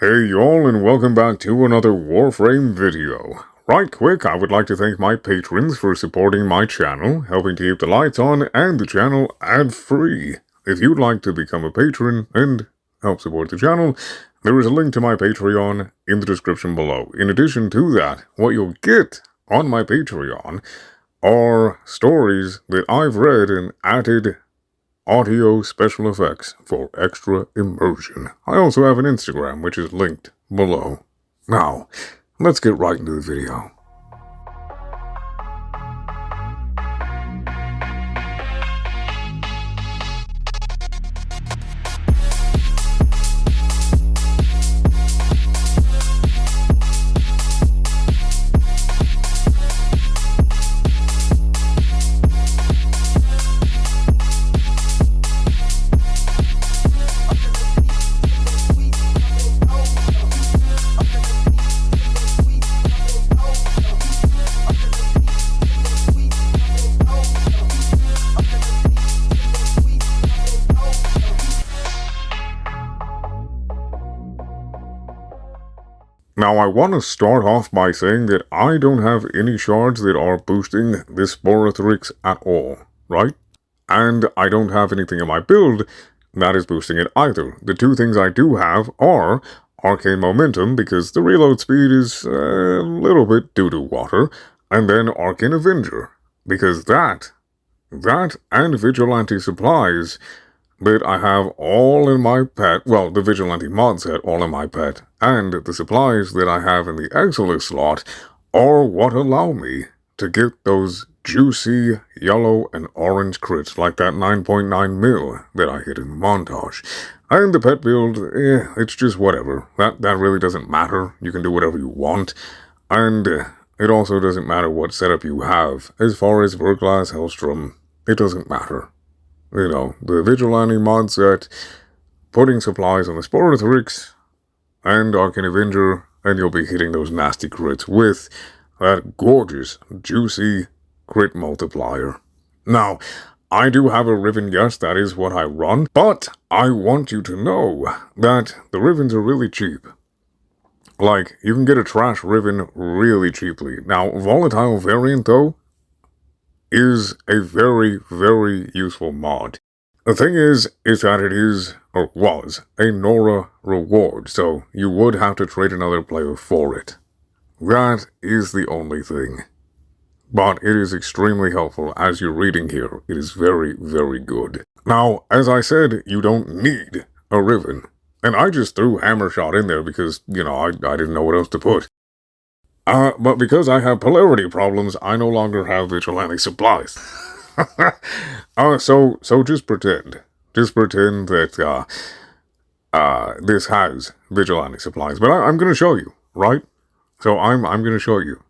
Hey y'all, and welcome back to another Warframe video. Right quick, I would like to thank my patrons for supporting my channel, helping to keep the lights on and the channel ad-free. If you'd like to become a patron and help support the channel, there is a link to my Patreon in the description below. In addition to that, what you'll get on my Patreon are stories that I've read and added audio special effects for extra immersion. I also have an Instagram, which is linked below. Now, let's get right into the video. Now, I want to start off by saying that I don't have any shards that are boosting this Sporothrix at all, right? And I don't have anything in my build that is boosting it either. The two things I do have are Arcane Momentum, because the reload speed is a little bit due to water, and then Arcane Avenger, because that and Vigilante Supplies that I have all in my pet, well, the Vigilante mod set all in my pet, and the supplies that I have in the Exilus slot are what allow me to get those juicy yellow and orange crits like that 9.9 mil that I hit in the montage. And the pet build, it's just whatever. That really doesn't matter. You can do whatever you want. And it also doesn't matter what setup you have. As far as Verglass Hellstrom, it doesn't matter. You know, the Vigilante mod set, putting supplies on the Sporothrix and Arcane Avenger, and you'll be hitting those nasty crits with that gorgeous, juicy crit multiplier. Now, I do have a Riven, yes, that is what I run, but I want you to know that the Rivens are really cheap. Like, you can get a trash Riven really cheaply. Now, Volatile Variant, though, is a very, very useful mod. The thing is that it is, or was, a Nora reward, so you would have to trade another player for it. That is the only thing. But it is extremely helpful, as you're reading here. It is very, very good. Now, as I said, you don't need a Riven. And I just threw Hammershot in there because, you know, I didn't know what else to put. But because I have polarity problems, I no longer have Vigilante Supplies. So just pretend. Just pretend that, this has Vigilante Supplies. But I'm gonna show you, right? So I'm gonna show you.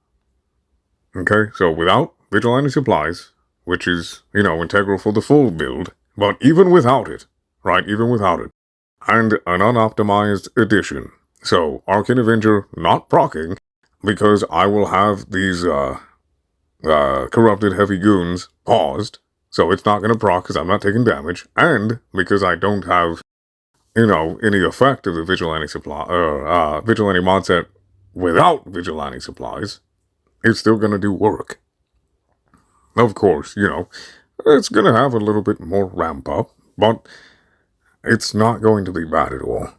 Okay, so without Vigilante Supplies, which is, you know, integral for the full build, but even without it, right, even without it, and an unoptimized edition. So, Arcane Avenger not proccing, because I will have these, corrupted heavy goons paused, so it's not going to proc because I'm not taking damage, and because I don't have, you know, any effect of the Vigilante Vigilante mod set without Vigilante Supplies, it's still going to do work. Of course, you know, it's going to have a little bit more ramp up, but it's not going to be bad at all.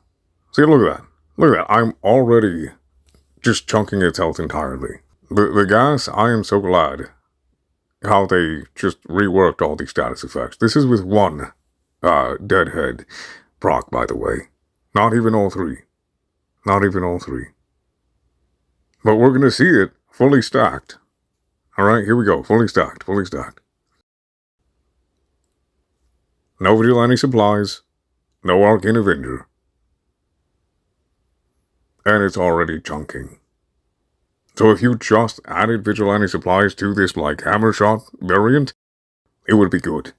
See, look at that. Look at that. I'm already just chunking its health entirely. The gas, I am so glad how they just reworked all these status effects. This is with one deadhead proc, by the way. Not even all three. Not even all three. But we're going to see it fully stacked. Alright, here we go. Fully stacked. Fully stacked. No Vigilante Supplies. No Arcane Avenger. And it's already chunking. So if you just added Vigilante Supplies to this, like, Hammershot variant, it would be good.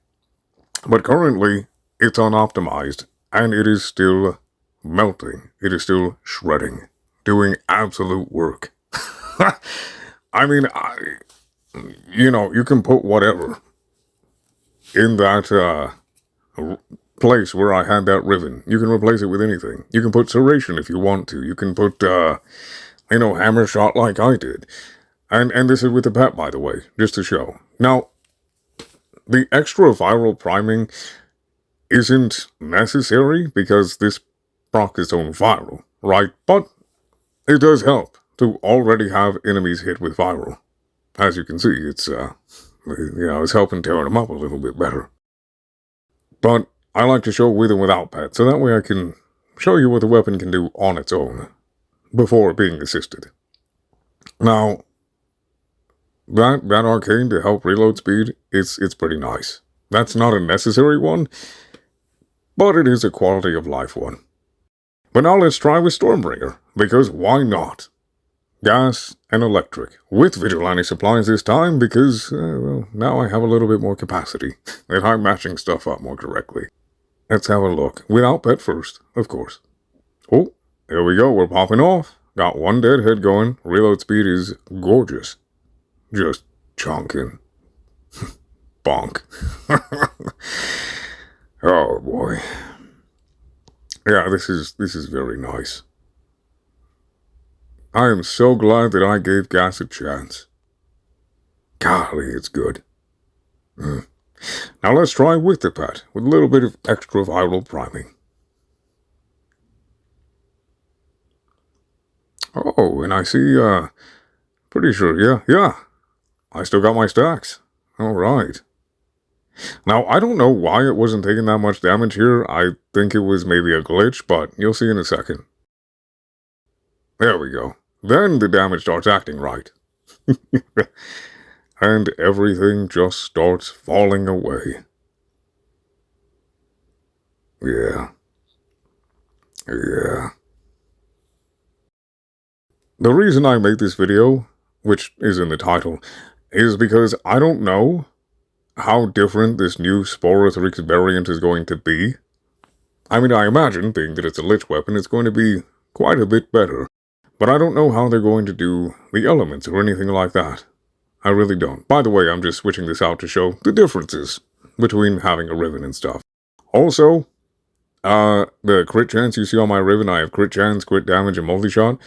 But currently, it's unoptimized, and it is still melting. It is still shredding. Doing absolute work. I mean, you know, you can put whatever in that place where I had that ribbon. You can replace it with anything. You can put serration if you want to. You can put, hammer shot like I did. And this is with the pet, by the way, just to show. Now, the extra viral priming isn't necessary because this proc is on viral, right? But it does help to already have enemies hit with viral. As you can see, it's helping tear them up a little bit better. But I like to show with and without pet, so that way I can show you what the weapon can do on its own before being assisted. Now, that arcane to help reload speed, it's pretty nice. That's not a necessary one, but it is a quality of life one. But now let's try with Stormbringer, because why not? Gas and electric, with vigilante supplies this time, because, now I have a little bit more capacity, and I'm matching stuff up more correctly. Let's have a look, without pet first, of course. Oh, there we go, we're popping off. Got one dead head going, reload speed is gorgeous. Just chonking. Bonk. Oh boy. Yeah, this is very nice. I am so glad that I gave gas a chance. Golly, it's good. Now let's try with the pet, with a little bit of extra viral priming. Oh, and I see, pretty sure, yeah. I still got my stacks. Alright. Now, I don't know why it wasn't taking that much damage here. I think it was maybe a glitch, but you'll see in a second. There we go. Then the damage starts acting right. And everything just starts falling away. Yeah. The reason I made this video, which is in the title, is because I don't know how different this new Sporothrix variant is going to be. I mean, I imagine, being that it's a lich weapon, it's going to be quite a bit better. But I don't know how they're going to do the elements or anything like that. I really don't. By the way, I'm just switching this out to show the differences between having a ribbon and stuff. Also, the crit chance you see on my ribbon, I have crit chance, crit damage, and multi-shot.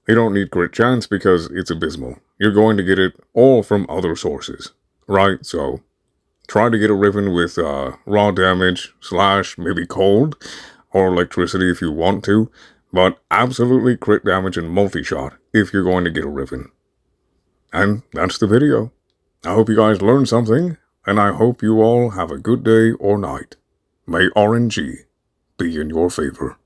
You don't need crit chance because it's abysmal. You're going to get it all from other sources, right? So, try to get a ribbon with raw damage, / maybe cold, or electricity if you want to, but absolutely crit damage and multi-shot if you're going to get a ribbon. And that's the video. I hope you guys learned something, and I hope you all have a good day or night. May RNG be in your favor.